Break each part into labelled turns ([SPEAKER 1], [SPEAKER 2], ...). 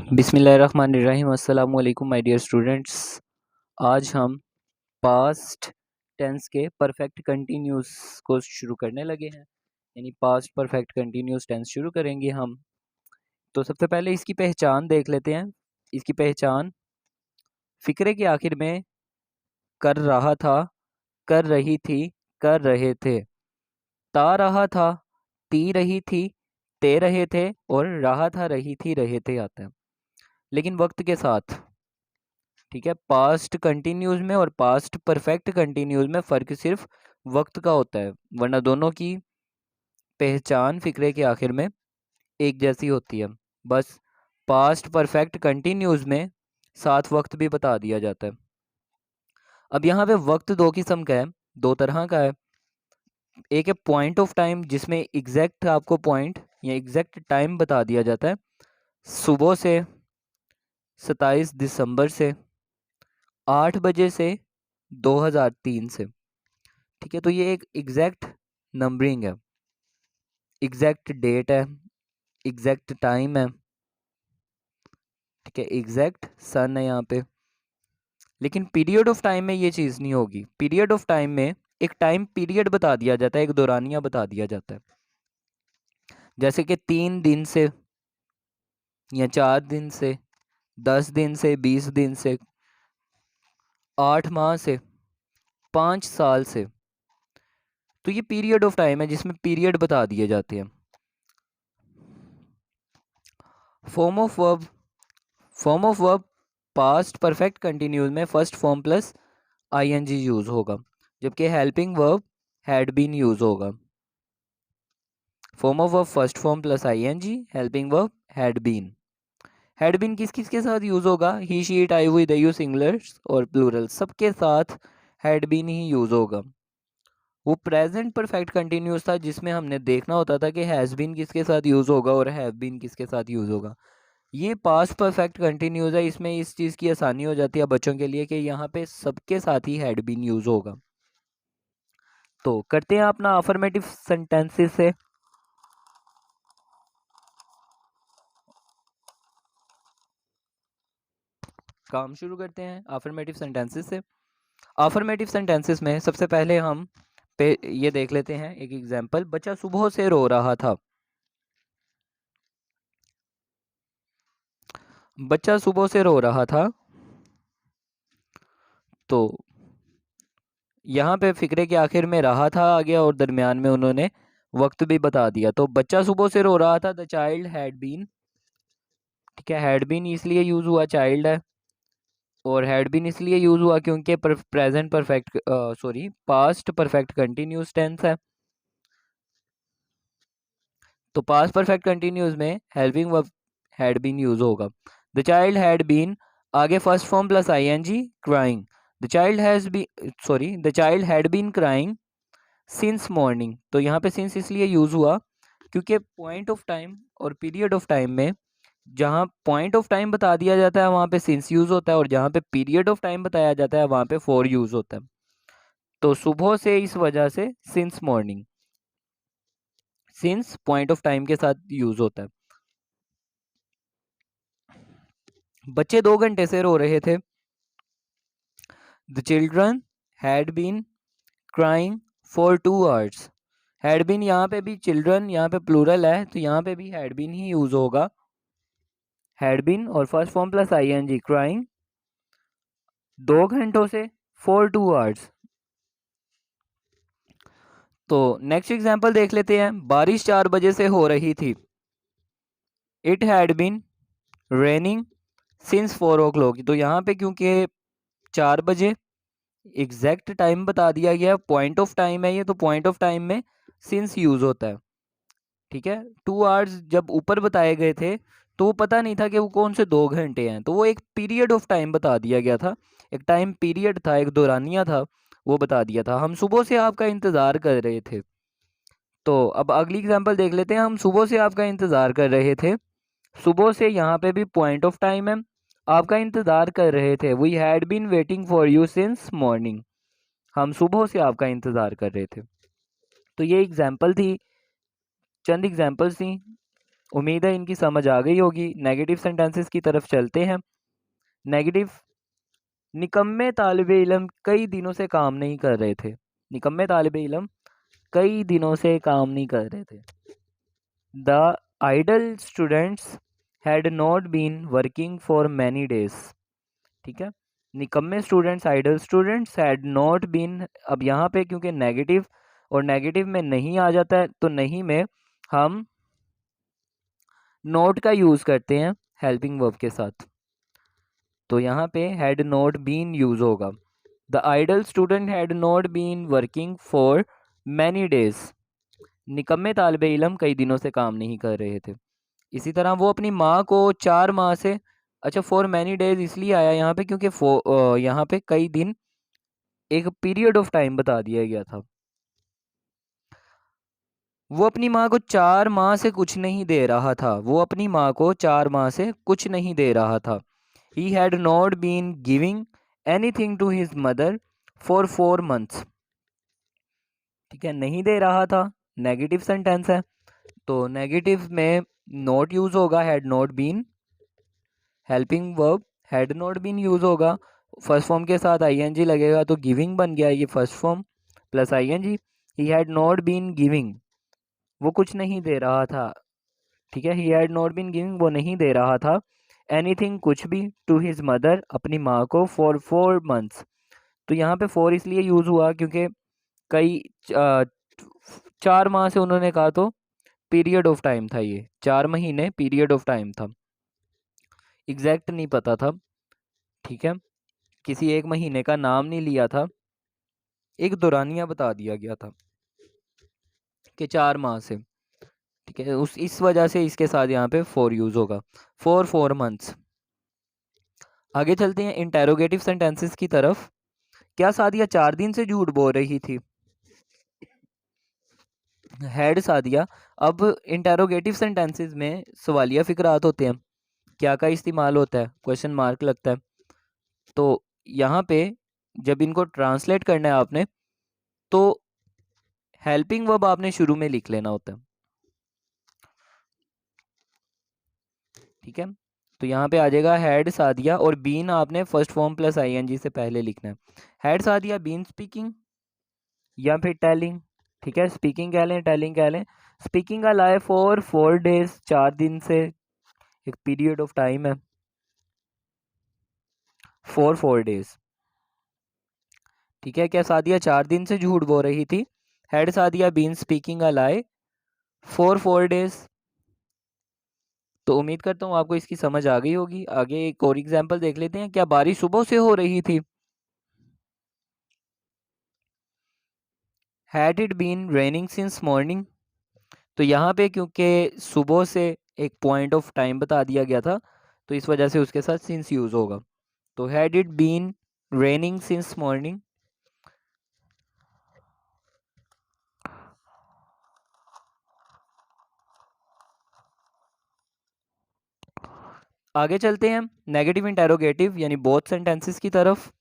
[SPEAKER 1] बिस्मिल्लाहिर्रहमानिर्रहीम। अस्सलामु अलैकुम माय डियर स्टूडेंट्स। आज हम पास्ट टेंस के परफेक्ट कंटिन्यूस को शुरू करने लगे हैं, यानी पास्ट परफेक्ट कंटिन्यूस टेंस शुरू करेंगे हम। तो सबसे पहले इसकी पहचान देख लेते हैं। इसकी पहचान फ़िक्रे के आखिर में कर रहा था, कर रही थी, कर रहे थे, ता रहा था, ती रही थी, ते रहे थे और रहा था, रही थी, रहे थे आता है, लेकिन वक्त के साथ। ठीक है, पास्ट कंटिन्यूज में और पास्ट परफेक्ट कंटिन्यूज में फ़र्क सिर्फ वक्त का होता है, वरना दोनों की पहचान फ़िक्रे के आखिर में एक जैसी होती है। बस पास्ट परफेक्ट कंटिन्यूज में साथ वक्त भी बता दिया जाता है। अब यहाँ पे वक्त दो किस्म का है, दो तरह का है। एक है पॉइंट ऑफ टाइम, जिसमें एग्जैक्ट आपको पॉइंट या एग्जैक्ट टाइम बता दिया जाता है, सुबह से 27 दिसंबर से 8 बजे से 2003 से। ठीक है, तो ये एक एग्जैक्ट नंबरिंग है, एग्जैक्ट डेट है, एग्जैक्ट टाइम है। ठीक है, एग्जैक्ट सन है यहाँ पे। लेकिन पीरियड ऑफ टाइम में ये चीज़ नहीं होगी। पीरियड ऑफ टाइम में एक टाइम पीरियड बता दिया जाता है, एक दौरानिया बता दिया जाता है, जैसे कि 3 दिन से या 4 दिन से, 10 दिन से, 20 दिन से, 8 माह से, 5 साल से। तो ये पीरियड ऑफ टाइम है जिसमें पीरियड बता दिए जाते हैं। Form of verb, form of verb past perfect continuous में first form plus ING use होगा, जबकि helping verb had been use होगा। Form of verb first form plus ING, helping verb had been. Had been किस किस के साथ use होगा? He she it I we they you singulars और plural सबके साथ हैड बीन ही यूज होगा। वो प्रेजेंट परफेक्ट कंटिन्यूस था जिसमें हमने देखना होता था कि हैज़ बीन किसके साथ यूज होगा और हैव बीन किसके साथ यूज होगा। ये पास्ट परफेक्ट कंटिन्यूस है, इसमें इस चीज़ की आसानी हो जाती है बच्चों के लिए कि यहाँ पे सबके साथ ही हैड बीन यूज होगा। तो करते हैं अपना अफर्मेटिव सेंटेंसेस से। काम शुरू करते हैं अफर्मेटिव सेंटेंसेस से। अफर्मेटिव सेंटेंसेस में सबसे पहले हम ये देख लेते हैं एक एग्जांपल। बच्चा सुबह से रो रहा था। बच्चा सुबह से रो रहा था, तो यहाँ पे फिक्रे के आखिर में रहा था आ गया और दरमियान में उन्होंने वक्त भी बता दिया। तो बच्चा सुबह से रो रहा था, द चाइल्ड हैड बीन। ठीक है, हैड बीन इसलिए यूज हुआ, चाइल्ड है, और हैड बीन इसलिए यूज हुआ क्योंकि present perfect sorry past perfect continuous tense है। तो पास्ट परफेक्ट कंटिन्यूस में helping verb had been use होगा। द चाइल्ड हैड बीन, आगे first form plus ING, crying. The child has be sorry the child had been crying since morning. तो यहाँ पे since इसलिए use हुआ क्योंकि point of time और period of time में जहाँ पॉइंट ऑफ टाइम बता दिया जाता है वहाँ पे सिंस यूज होता है, और जहाँ पे पीरियड ऑफ टाइम बताया जाता है वहाँ पे फॉर यूज होता है। तो सुबह से इस वजह से since morning, since point of time के साथ यूज होता है। बच्चे 2 घंटे से रो रहे थे। The children had been crying for 2 hours। Had been यहाँ पे भी चिल्ड्रन यहाँ पे प्लूरल है, तो यहाँ पे भी हैड बीन ही यूज होगा। हैड बीन और first form plus ING, crying 2 घंटों से फॉर 2 hours। तो नेक्स्ट एग्जांपल देख लेते हैं। बारिश 4 बजे से हो रही थी। It had been raining since 4 o'clock। तो यहाँ पे क्योंकि 4 बजे एग्जैक्ट टाइम बता दिया गया, पॉइंट ऑफ टाइम है ये, तो पॉइंट ऑफ टाइम में सिंस यूज होता है। ठीक है, 2 hours जब ऊपर बताए गए थे तो वो पता नहीं था कि वो कौन से 2 घंटे हैं, तो वो एक पीरियड ऑफ टाइम बता दिया गया था, एक टाइम पीरियड था, एक दौरानिया था, वो बता दिया था। हम सुबह से आपका इंतज़ार कर रहे थे। तो अब अगली एग्जांपल देख लेते हैं। हम सुबह से आपका इंतज़ार कर रहे थे। सुबह से यहाँ पे भी पॉइंट ऑफ टाइम है, आपका इंतज़ार कर रहे थे। We had been waiting for you since morning. हम सुबह से आपका इंतज़ार कर रहे थे। तो ये एग्जाम्पल थी, चंद एग्जाम्पल्स थी उम्मीद है इनकी समझ आ गई होगी। नेगेटिव सेंटेंसेस की तरफ चलते हैं। नेगेटिव, निकम्मे तालिबे इल्म कई दिनों से काम नहीं कर रहे थे। निकम्मे तालिबे इल्म कई दिनों से काम नहीं कर रहे थे। The idle students had not been working for many days. ठीक है, निकम्मे students, idle students, had not been. अब यहाँ पे क्योंकि नेगेटिव और नेगेटिव में नहीं आ जाता है, तो नहीं में हम नोट का यूज़ करते हैं हेल्पिंग वर्ब के साथ। तो यहाँ पे हैड नॉट बीन यूज़ होगा। The idle student had not been working for many days. निकम्मे तालिबे इल्म कई दिनों से काम नहीं कर रहे थे। इसी तरह वो अपनी माँ को 4 माह से, अच्छा फॉर मैनी डेज इसलिए आया यहाँ पे क्योंकि यहाँ पे कई दिन एक पीरियड ऑफ टाइम बता दिया गया था। वो अपनी माँ को 4 माह से कुछ नहीं दे रहा था। वो अपनी माँ को 4 माह से कुछ नहीं दे रहा था। He had not been giving anything to his mother for 4 months। ठीक है, नहीं दे रहा था, नेगेटिव सेंटेंस है, तो नेगेटिव में नॉट यूज होगा, had not been. Helping verb had not been use होगा, फर्स्ट फॉर्म के साथ आईएनजी लगेगा तो गिविंग बन गया ये first form plus ING. He had not been giving, वो कुछ नहीं दे रहा था। ठीक है, he had not been giving, वो नहीं दे रहा था। एनीथिंग, कुछ भी, टू हिज मदर, अपनी माँ को, फॉर 4 मंथ्स। तो यहाँ पे 4 इसलिए यूज़ हुआ क्योंकि कई 4 माह से उन्होंने कहा, तो पीरियड ऑफ टाइम था, ये 4 महीने पीरियड ऑफ टाइम था, एग्जैक्ट नहीं पता था। ठीक है, किसी एक महीने का नाम नहीं लिया था, एक दौरानिया बता दिया गया था कि 4 माह से। ठीक है, उस इस वजह से इसके साथ यहाँ पे 4 यूज़ होगा, फॉर 4 मंथ्स। आगे चलते हैं इंटेरोगेटिव सेंटेंसेस की तरफ। क्या सादिया 4 दिन से झूठ बोल रही थी? हैड सादिया। अब इंटेरोगेटिव सेंटेंसेस में सवालिया फिक्रात होते हैं, क्या का इस्तेमाल होता है, क्वेश्चन मार्क लगता है। तो यहाँ पे जब इनको ट्रांसलेट करना है आपने, तो हेल्पिंग वर्ब आपने शुरू में लिख लेना होता है। ठीक है, तो यहाँ पे आ जाएगा हैड सादिया, और बीन आपने फर्स्ट फॉर्म प्लस आईएनजी से पहले लिखना है। हैड सादिया बीन स्पीकिंग या फिर टेलिंग। ठीक है, स्पीकिंग कह लें, टेलिंग कह लें। स्पीकिंग का लाए फॉर 4 डेज, 4 दिन से, एक पीरियड ऑफ टाइम है, फॉर 4 डेज। ठीक है, क्या सादिया 4 दिन से झूठ बोल रही थी? Had Sadia been speaking a lie for 4 डेज। तो उम्मीद करता हूँ आपको इसकी समझ आ गई होगी। आगे एक और एग्जांपल देख लेते हैं। क्या बारिश सुबह से हो रही थी? Had it been raining since morning. तो यहाँ पे क्योंकि सुबह से एक पॉइंट ऑफ टाइम बता दिया गया था, तो इस वजह से उसके साथ सिंस यूज होगा। तो had it been raining since morning. आगे चलते हैं नेगेटिव इंटेरोगेटिव यानी बोथ सेंटेंसेस की तरफ।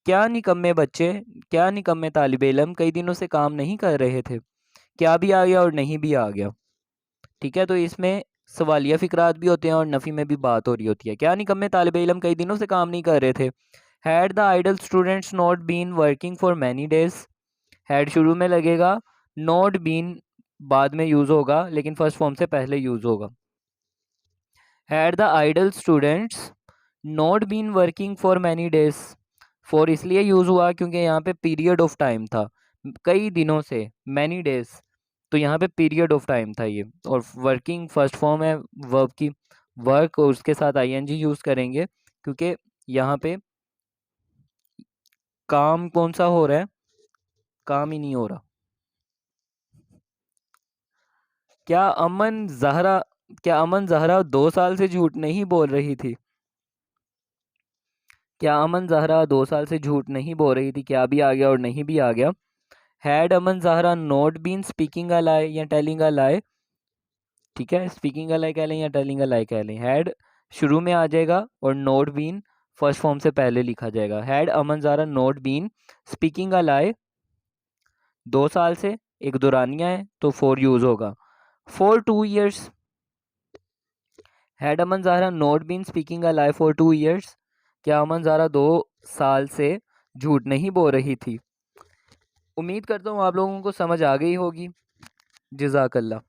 [SPEAKER 1] क्या निकम्मे बच्चे, क्या निकम्मे तालिबे इल्म कई दिनों से काम नहीं कर रहे थे? क्या भी आ गया और नहीं भी आ गया। ठीक है, तो इसमें सवालिया फिक्रात भी होते हैं और नफ़ी में भी बात हो रही होती है। क्या निकम्मे तालिबे इल्म कई दिनों से काम नहीं कर रहे थे? Had the idle students not been working for many days. Had शुरू में लगेगा, नॉट बीन बाद में यूज़ होगा, लेकिन फर्स्ट फॉर्म से पहले यूज़ होगा। Had the idle students not been working for many days. For इसलिए यूज़ हुआ क्योंकि यहाँ पे पीरियड ऑफ टाइम था, कई दिनों से, मैनी डेज, तो यहाँ पे पीरियड ऑफ टाइम था ये। और वर्किंग फर्स्ट फॉर्म है वर्ब की, वर्क, और उसके साथ आईएनजी यूज़ करेंगे क्योंकि यहाँ पे काम कौन सा हो रहा है, काम ही नहीं हो रहा। क्या अमन जहरा, क्या अमन जहरा 2 साल से झूठ नहीं बोल रही थी? क्या अमन जहरा 2 साल से झूठ नहीं बोल रही थी? क्या भी आ गया और नहीं भी आ गया। Had Aman Zahra not been speaking a lie या टेलिंग अ लाई। ठीक है, स्पीकिंग अ लाई कह लें या टेलिंग अ लाई कह लें। हैड शुरू में आ जाएगा और नॉट बीन फर्स्ट फॉर्म से पहले लिखा जाएगा। Had Aman Zahra not been speaking a lie 2 साल से, एक दौरानिया है तो 4 यूज होगा। For 2 years had Aman Zahra not been speaking a lie for 2 years। क्या अमन ज़ाहरा 2 साल से झूठ नहीं बोल रही थी। उम्मीद करता हूँ आप लोगों को समझ आ गई होगी। जज़ाकल्लाह।